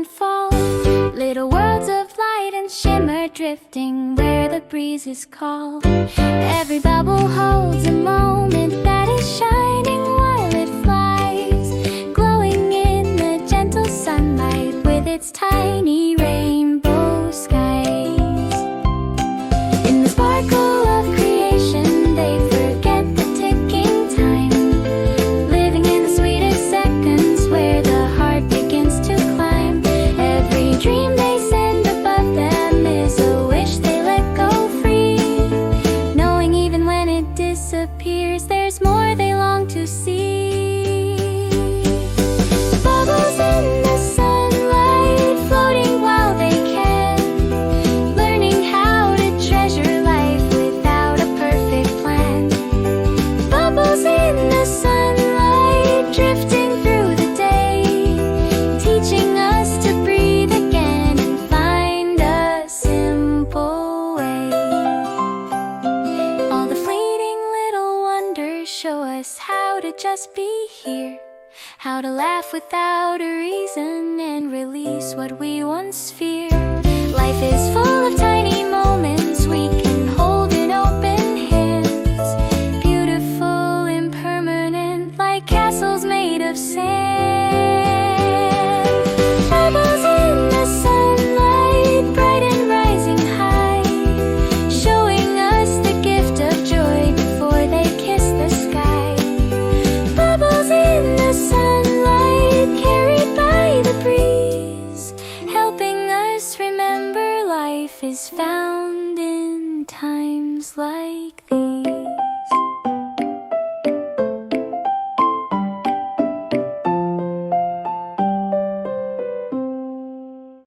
and fall. Little worlds of light and shimmer drifting where the breezes call. Every bubble holds a moment that is shining while it flies, glowing in the gentle sunlight with its tiny rainbow skies. In the sparkle of creation they forget the ticking time, living in the sweetest seconds where the heart begins to climb. Every dream they send above them is a wish they let go free, knowing even when it disappears there's more they long to see. Bubbles in the sunlight, floating while they can, learning how to treasure life without a perfect plan. Bubbles in the sunlight, drifting through the day, teaching us to breathe again and find a simple way. All the fleeting little wonders show us how to just be here, how to laugh without a reason and release what we once feared. Life is full of tiny moments we can hold in open hands, beautiful, impermanent, like castles made of sand. Bubbles in the sunlight, bright and rising high, showing us the gift of joy before they kiss the sky. Bubbles in the sunlight, carried by the breeze, helping us remember life is found in times like these.